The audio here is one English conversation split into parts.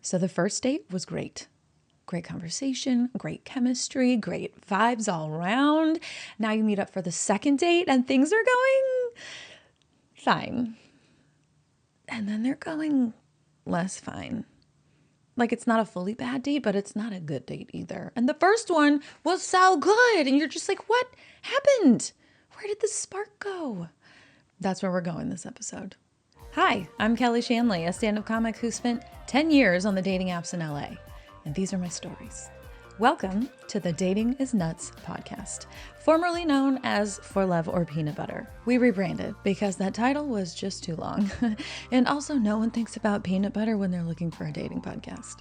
So the first date was great. Great conversation, great chemistry, great vibes all around. Now you meet up for the second date and things are going fine. And then they're going less fine. Like, it's not a fully bad date, but it's not a good date either. And the first one was so good. And you're just like, what happened? Where did the spark go? That's where we're going this episode. Hi, I'm Kelly Shanley, a stand-up comic who spent 10 years on the dating apps in LA. And these are my stories. Welcome to the Dating is Nuts podcast, formerly known as For Love or Peanut Butter. We rebranded because that title was just too long. And also no one thinks about peanut butter when they're looking for a dating podcast.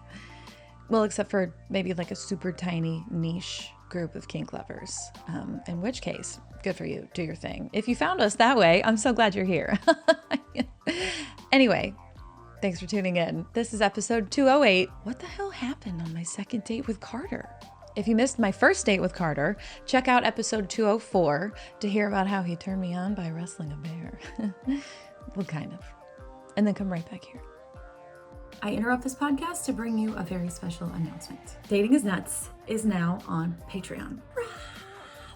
Well, except for maybe like a super tiny niche group of kink lovers. In which case, good for you, do your thing. If you found us that way, I'm so glad you're here. Anyway, thanks for tuning in. This is episode 208. What the hell happened on my second date with Carter? If you missed my first date with Carter, check out episode 204 to hear about how he turned me on by wrestling a bear. Well, kind of. And then come right back here. I interrupt this podcast to bring you a very special announcement. Dating is Nuts is now on Patreon.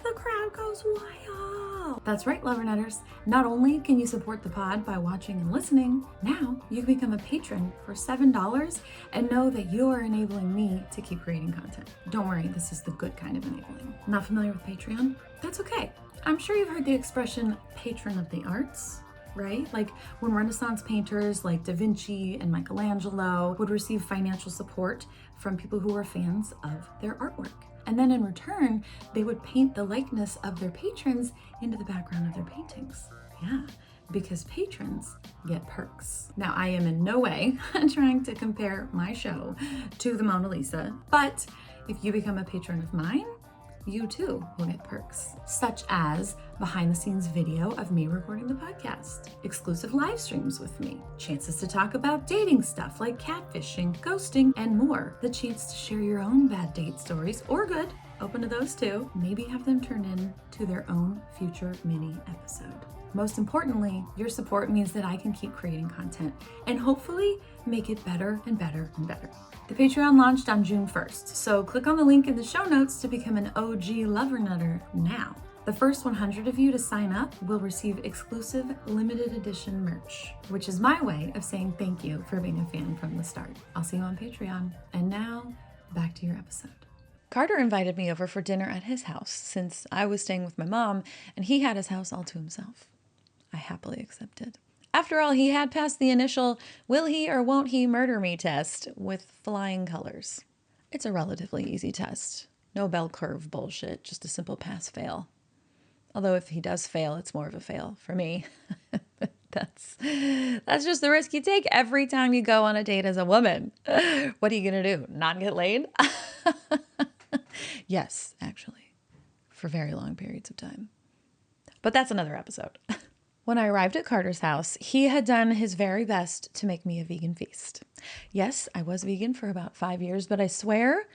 The crowd goes wild. That's right, Lover Nutters. Not only can you support the pod by watching and listening, now you can become a patron for $7 and know that you are enabling me to keep creating content. Don't worry, this is the good kind of enabling. Not familiar with Patreon? That's okay. I'm sure you've heard the expression patron of the arts, right? Like when Renaissance painters like Da Vinci and Michelangelo would receive financial support from people who were fans of their artwork. And then in return, they would paint the likeness of their patrons into the background of their paintings. Yeah, because patrons get perks. Now, I am in no way trying to compare my show to the Mona Lisa, but if you become a patron of mine, you too will get perks, such as behind-the-scenes video of me recording the podcast, exclusive live streams with me, chances to talk about dating stuff like catfishing, ghosting, and more, the chance to share your own bad date stories, or good, open to those too, maybe have them turn in to their own future mini episode. Most importantly, your support means that I can keep creating content and hopefully make it better and better and better. The Patreon launched on June 1st, so click on the link in the show notes to become an OG Lover Nutter now. The first 100 of you to sign up will receive exclusive limited edition merch, which is my way of saying thank you for being a fan from the start. I'll see you on Patreon. And now, back to your episode. Carter invited me over for dinner at his house since I was staying with my mom and he had his house all to himself. I happily accepted. After all, he had passed the initial will he or won't he murder me test with flying colors. It's a relatively easy test. No bell curve bullshit, just a simple pass-fail. Although if he does fail, it's more of a fail for me. That's just the risk you take every time you go on a date as a woman. What are you going to do? Not get laid? Yes, actually, for very long periods of time. But that's another episode. When I arrived at Carter's house, he had done his very best to make me a vegan feast. Yes, I was vegan for about 5 years, but I swear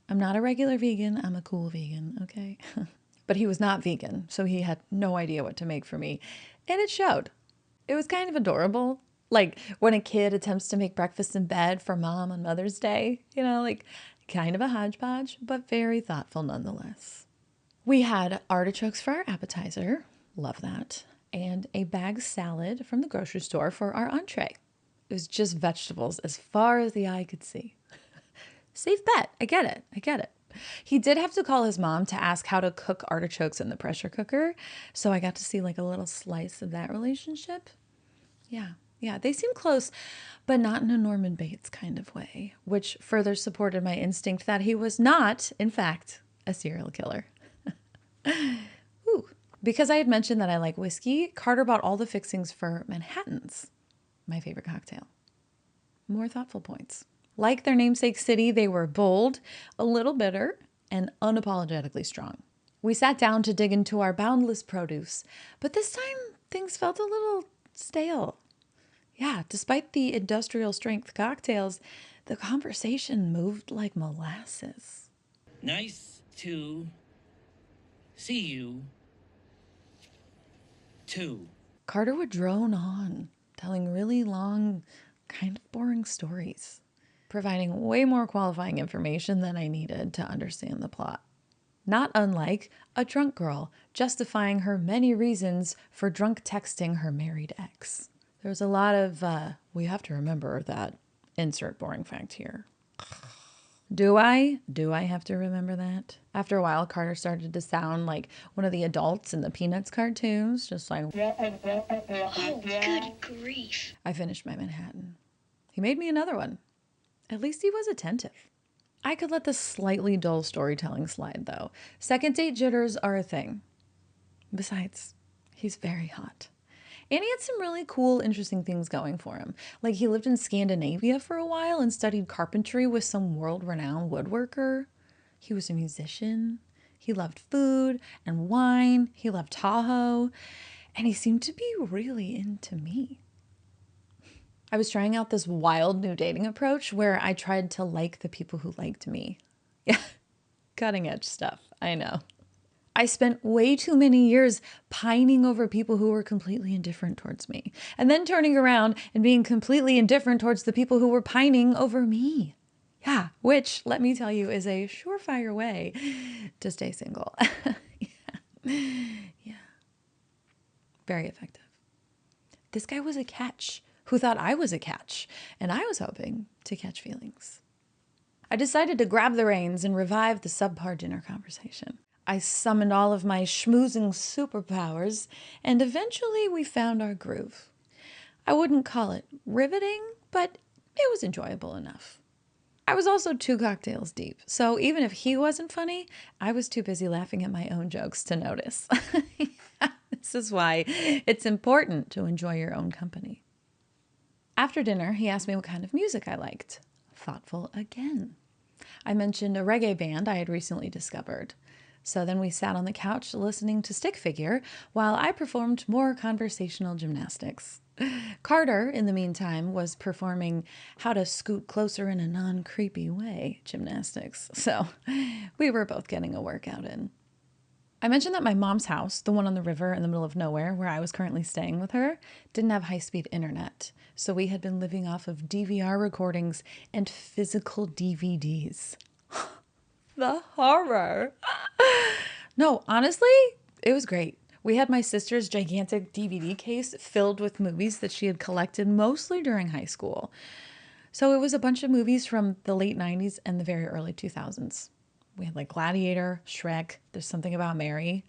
I'm not a regular vegan. I'm a cool vegan, okay? But he was not vegan, so he had no idea what to make for me. And it showed. It was kind of adorable. Like when a kid attempts to make breakfast in bed for mom on Mother's Day, like kind of a hodgepodge, but very thoughtful nonetheless. We had artichokes for our appetizer. Love that. And a bag salad from the grocery store for our entree. It was just vegetables as far as the eye could see. Safe bet. I get it. He did have to call his mom to ask how to cook artichokes in the pressure cooker. So I got to see like a little slice of that relationship. Yeah, they seem close, but not in a Norman Bates kind of way, which further supported my instinct that he was not, in fact, a serial killer. Ooh. Because I had mentioned that I like whiskey, Carter bought all the fixings for Manhattans, my favorite cocktail. More thoughtful points. Like their namesake city, they were bold, a little bitter, and unapologetically strong. We sat down to dig into our boundless produce, but this time things felt a little stale. Yeah, despite the industrial strength cocktails, the conversation moved like molasses. Nice to see you, too. Carter would drone on, telling really long, kind of boring stories. providing way more qualifying information than I needed to understand the plot. Not unlike a drunk girl justifying her many reasons for drunk texting her married ex. There's a lot of, we have to remember that, insert boring fact here. Do I? Do I have to remember that? After a while, Carter started to sound like one of the adults in the Peanuts cartoons, just like, Oh, good grief. I finished my Manhattan. He made me another one. At least he was attentive. I could let the slightly dull storytelling slide, though. Second date jitters are a thing. Besides, he's very hot. And he had some really cool, interesting things going for him. Like he lived in Scandinavia for a while and studied carpentry with some world-renowned woodworker. He was a musician. He loved food and wine. He loved Tahoe. And he seemed to be really into me. I was trying out this wild new dating approach where I tried to like the people who liked me. Yeah, cutting edge stuff, I know. I spent way too many years pining over people who were completely indifferent towards me, and then turning around and being completely indifferent towards the people who were pining over me. Yeah, which, let me tell you, is a surefire way to stay single. Yeah. Very effective. This guy was a catch who thought I was a catch, and I was hoping to catch feelings. I decided to grab the reins and revive the subpar dinner conversation. I summoned all of my schmoozing superpowers, and eventually we found our groove. I wouldn't call it riveting, but it was enjoyable enough. I was also 2 cocktails deep, so even if he wasn't funny, I was too busy laughing at my own jokes to notice. This is why it's important to enjoy your own company. After dinner, he asked me what kind of music I liked. Thoughtful again. I mentioned a reggae band I had recently discovered. So then we sat on the couch listening to Stick Figure while I performed more conversational gymnastics. Carter, in the meantime, was performing how to scoot closer in a non-creepy way gymnastics. So we were both getting a workout in. I mentioned that my mom's house, the one on the river in the middle of nowhere where I was currently staying with her, didn't have high-speed internet. So we had been living off of DVR recordings and physical DVDs. The horror. No, honestly, it was great. We had my sister's gigantic DVD case filled with movies that she had collected mostly during high school. So it was a bunch of movies from the late 90s and the very early 2000s. We had like Gladiator, Shrek, There's Something About Mary,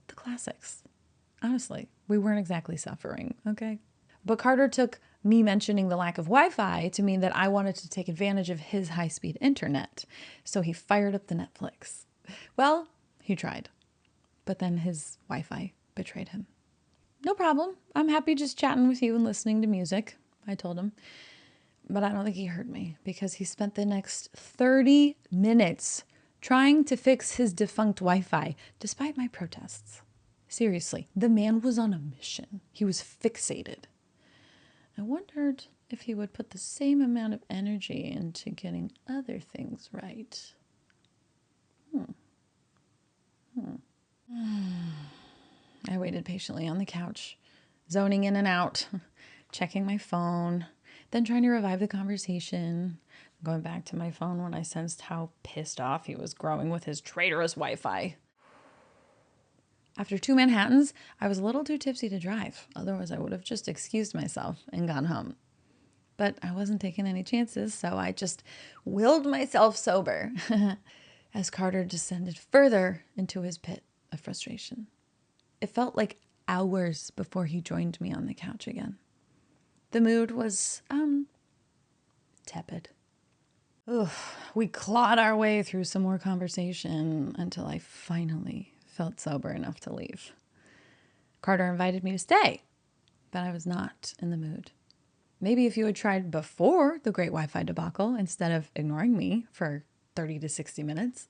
the classics. Honestly, we weren't exactly suffering, okay? But Carter took me mentioning the lack of Wi-Fi to mean that I wanted to take advantage of his high-speed internet. So he fired up the Netflix. Well, he tried. But then his Wi-Fi betrayed him. No problem. I'm happy just chatting with you and listening to music, I told him. But I don't think he heard me because he spent the next 30 minutes trying to fix his defunct Wi-Fi despite my protests. Seriously, the man was on a mission. He was fixated. I wondered if he would put the same amount of energy into getting other things right. I waited patiently on the couch, zoning in and out, checking my phone, then trying to revive the conversation, going back to my phone when I sensed how pissed off he was growing with his traitorous Wi-Fi. After 2 Manhattans, I was a little too tipsy to drive. Otherwise, I would have just excused myself and gone home. But I wasn't taking any chances, so I just willed myself sober as Carter descended further into his pit of frustration. It felt like hours before he joined me on the couch again. The mood was, tepid. We clawed our way through some more conversation until I finally felt sober enough to leave. Carter invited me to stay, but I was not in the mood. Maybe if you had tried before the great Wi-Fi debacle instead of ignoring me for 30 to 60 minutes.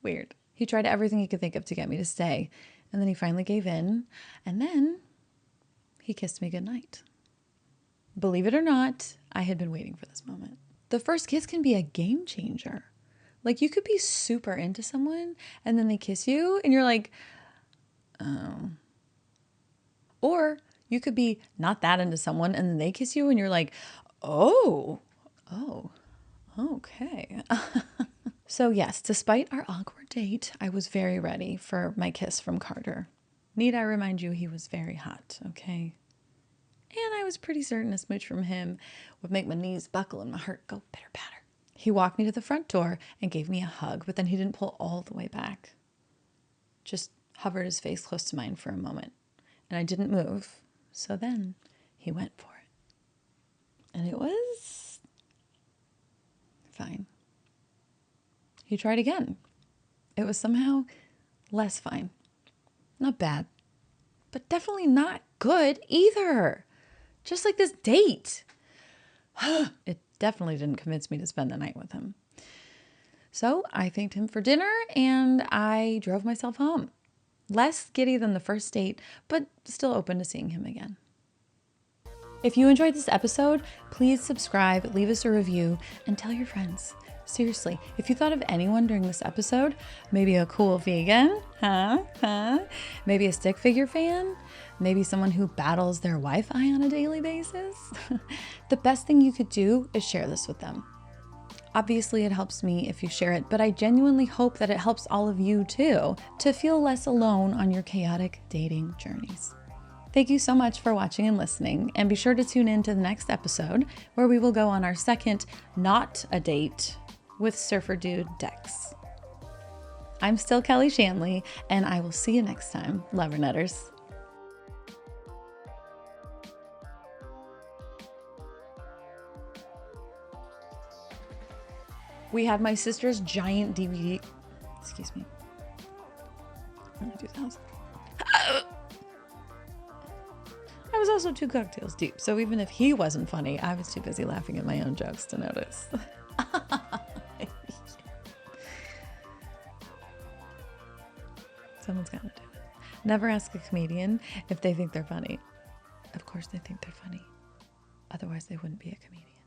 Weird. He tried everything he could think of to get me to stay, and then he finally gave in, and then he kissed me goodnight. Believe it or not, I had been waiting for this moment. The first kiss can be a game changer. Like, you could be super into someone and then they kiss you and you're like, oh. Or you could be not that into someone and then they kiss you and you're like, oh. Okay. So yes, despite our awkward date, I was very ready for my kiss from Carter. Need I remind you, he was very hot, okay? And I was pretty certain a smooch from him would make my knees buckle and my heart go pitter-patter. He walked me to the front door and gave me a hug, but then he didn't pull all the way back. Just hovered his face close to mine for a moment. And I didn't move, so then he went for it. And it was fine. He tried again. It was somehow less fine. Not bad, but definitely not good either. Just like this date. It definitely didn't convince me to spend the night with him. So I thanked him for dinner and I drove myself home. Less giddy than the first date, but still open to seeing him again. If you enjoyed this episode, please subscribe, leave us a review, and tell your friends. Seriously, if you thought of anyone during this episode, maybe a cool vegan, maybe a stick figure fan, maybe someone who battles their Wi-Fi on a daily basis, the best thing you could do is share this with them. Obviously, it helps me if you share it, but I genuinely hope that it helps all of you too, to feel less alone on your chaotic dating journeys. Thank you so much for watching and listening, and be sure to tune in to the next episode where we will go on our second not a date with surfer dude Dex. I'm still Kelly Shanley, and I will see you next time, Lovernutters. We had my sister's giant DVD. Excuse me. Let me do that. I was also 2 cocktails deep, so even if he wasn't funny, I was too busy laughing at my own jokes to notice. Someone's got to do it. Never ask a comedian if they think they're funny. Of course they think they're funny. Otherwise they wouldn't be a comedian.